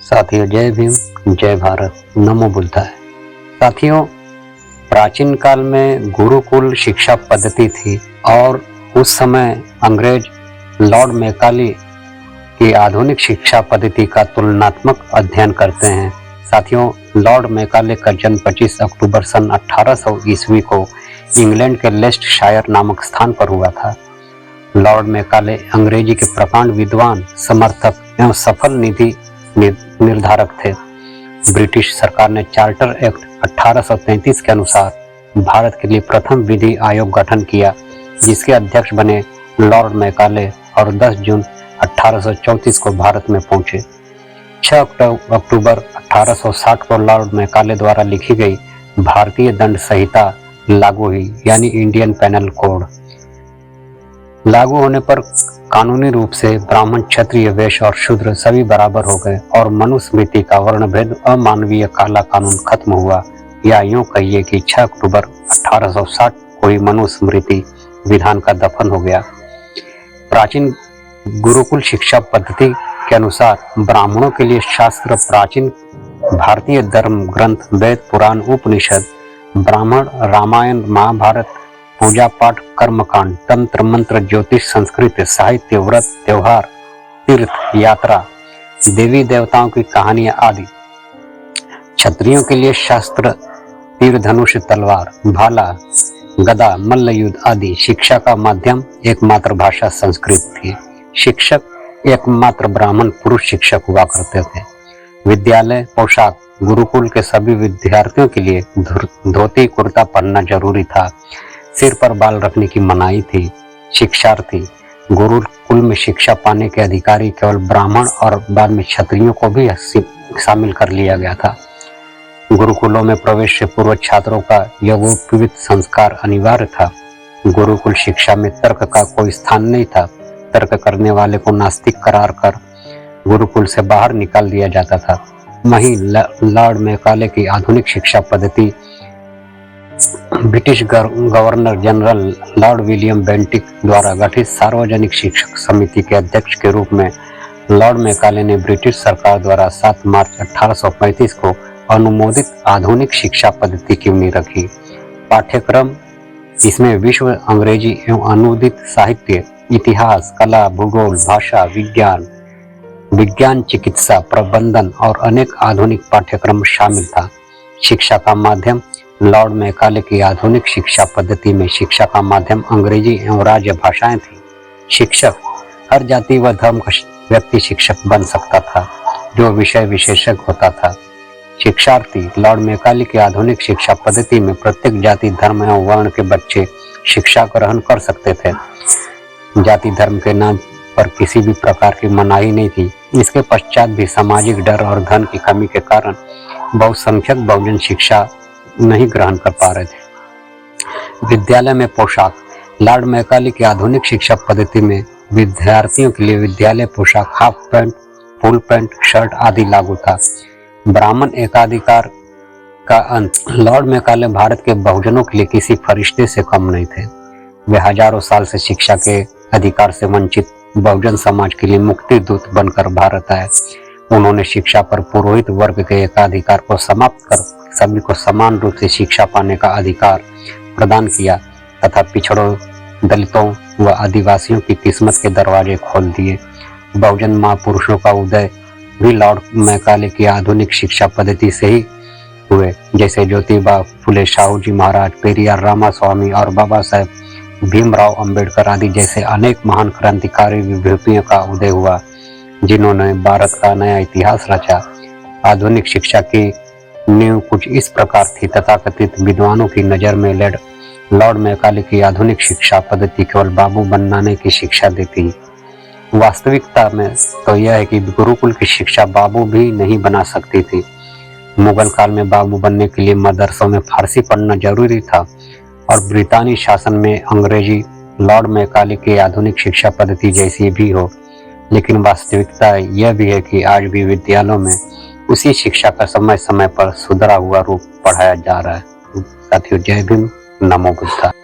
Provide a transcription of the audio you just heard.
साथियों, जय भीम, जय भारत, नमो बुद्धाय। साथियों, प्राचीन काल में गुरुकुल शिक्षा पद्धति थी और उस समय अंग्रेज लॉर्ड मैकाले की आधुनिक शिक्षा पद्धति का तुलनात्मक अध्ययन करते हैं। साथियों, लॉर्ड मैकाले का जन्म 25 अक्टूबर सन 1800 ईस्वी को इंग्लैंड के लेस्टशायर नामक स्थान पर हुआ था। लॉर्ड मैकाले अंग्रेजी के प्रकांड विद्वान, समर्थक एवं सफल नीति निर्धारक थे। ब्रिटिश सरकार ने चार्टर एक्ट 1833 के अनुसार भारत के लिए प्रथम विधि आयोग गठन किया, जिसके अध्यक्ष बने लॉर्ड मैकाले और 10 जून 1834 को भारत में पहुंचे। 6 अक्टूबर 1860 को लॉर्ड मैकाले द्वारा लिखी गई भारतीय दंड संहिता लागू हुई, यानी इंडियन पेनल कोड। लागू होने पर कानूनी रूप से ब्राह्मण, क्षत्रिय, वैश्य और शूद्र सभी बराबर हो गए और मनुस्मृति का वर्णभेद, अमानवीय काला कानून खत्म हुआ। या यूं कहिए कि 6 अक्टूबर 1860 को ही मनुस्मृति विधान का दफन हो गया। प्राचीन गुरुकुल शिक्षा पद्धति के अनुसार ब्राह्मणों के लिए शास्त्र प्राचीन भारतीय धर्म ग्रंथ वेद, पुराण, उपनिषद, ब्राह्मण, रामायण, महाभारत, पूजा पाठ, कर्मकांड, तंत्र मंत्र, ज्योतिष, संस्कृत, साहित्य, व्रत, त्योहार, तीर्थ यात्रा, देवी देवताओं की कहानियां आदि। क्षत्रियों के लिए शास्त्र तीर, धनुष, तलवार, भाला, गदा, मल्ल युद्ध आदि। शिक्षा का माध्यम एकमात्र भाषा संस्कृत थी। शिक्षक एकमात्र ब्राह्मण पुरुष शिक्षक हुआ करते थे। विद्यालय पोशाक, गुरुकुल के सभी विद्यार्थियों के लिए धोती कुर्ता पहनना जरूरी था। सिर पर बाल रखने की मनाही थी। शिक्षार्थी, गुरुकुल में शिक्षा पाने के अधिकारी केवल ब्राह्मण और बाद में क्षत्रियों को भी शामिल कर लिया गया था। गुरुकुलों में प्रवेश से पूर्व छात्रों का यज्ञोपवीत संस्कार अनिवार्य था। गुरुकुल शिक्षा में तर्क का कोई स्थान नहीं था। तर्क करने वाले को नास्तिक करार कर गुरुकुल से बाहर निकाल दिया जाता था। वहीं लॉर्ड मैकाले की आधुनिक शिक्षा पद्धति British governor general Lord William Bentinck द्वारा गठित सार्वजनिक शिक्षक समिति के अध्यक्ष के रूप में लॉर्ड मैकाले ने ब्रिटिश सरकार द्वारा 7 मार्च 1835 को अनुमोदित आधुनिक शिक्षा पद्धति की नींव रखी। पाठ्यक्रम इसमें विश्व, अंग्रेजी एवं अनुदित साहित्य, इतिहास, कला, भूगोल, भाषा, विज्ञान, चिकित्सा, प्रबंधन और अनेक आधुनिक पाठ्यक्रम शामिल था। शिक्षा का माध्यम लॉर्ड मैकाले की आधुनिक शिक्षा पद्धति में शिक्षा का माध्यम अंग्रेजी एवं राज्य भाषाएं थी। शिक्षक, हर जाति व धर्म का व्यक्ति शिक्षक बन सकता था, जो विषय विशेषज्ञ होता था। शिक्षार्थी, लॉर्ड मैकाले की आधुनिक शिक्षा पद्धति में प्रत्येक जाति, धर्म एवं वर्ण के बच्चे शिक्षा ग्रहण कर सकते थे। जाति धर्म के नाम पर किसी भी प्रकार की मनाही नहीं थी। इसके पश्चात भी सामाजिक डर और धन की कमी के कारण बहुसंख्यक बहुजन शिक्षा नहीं ग्रहण कर पा रहे थे। विद्यालय में पोशाक, लॉर्ड मैकाले की आधुनिक शिक्षा पद्धति में विद्यार्थियों के लिए विद्यालय पोशाक half pant, full pant, shirt आदि लागू था। ब्राह्मण एकाधिकार का अंत, लॉर्ड मैकाले भारत के बहुजनों के लिए किसी फरिश्ते से कम नहीं थे। वे हजारों साल से शिक्षा के अधिकार से वंचित बहुजन समाज के लिए मुक्ति दूत बनकर भारत आए। उन्होंने शिक्षा पर पुरोहित वर्ग के एकाधिकार को समाप्त कर सभी को समान रूप से शिक्षा पाने का अधिकार प्रदान किया तथा पिछड़ों, दलितों व आदिवासियों की किस्मत के दरवाजे खोल दिए। बहुजन महापुरुषों का उदय भी लॉर्ड मैकाले की आधुनिक शिक्षा पद्धति से ही हुए, जैसे ज्योतिबा फुले, साहू जी महाराज, पेरियार रामास्वामी और बाबा साहेब भीमराव अंबेडकर आदि जैसे अनेक महान क्रांतिकारी विभूतियों का उदय हुआ, जिन्होंने भारत का नया इतिहास रचा। आधुनिक शिक्षा की नींव कुछ इस प्रकार थी। तथाकथित विद्वानों की नजर में लॉर्ड मैकाले की आधुनिक शिक्षा पद्धति केवल बाबू बनाने की शिक्षा देती। वास्तविकता में तो यह है कि गुरुकुल की शिक्षा बाबू भी नहीं बना सकती थी। मुगल काल में बाबू बनने के लिए मदरसों में फारसी पढ़ना जरूरी था और ब्रितानी शासन में अंग्रेजी लॉर्ड मैकाले की आधुनिक शिक्षा पद्धति जैसी भी हो। लेकिन वास्तविकता यह भी है कि आज भी विद्यालयों में उसी शिक्षा का समय समय पर सुधरा हुआ रूप पढ़ाया जा रहा है। साथियों, जय भीम, नमो बुद्धाय।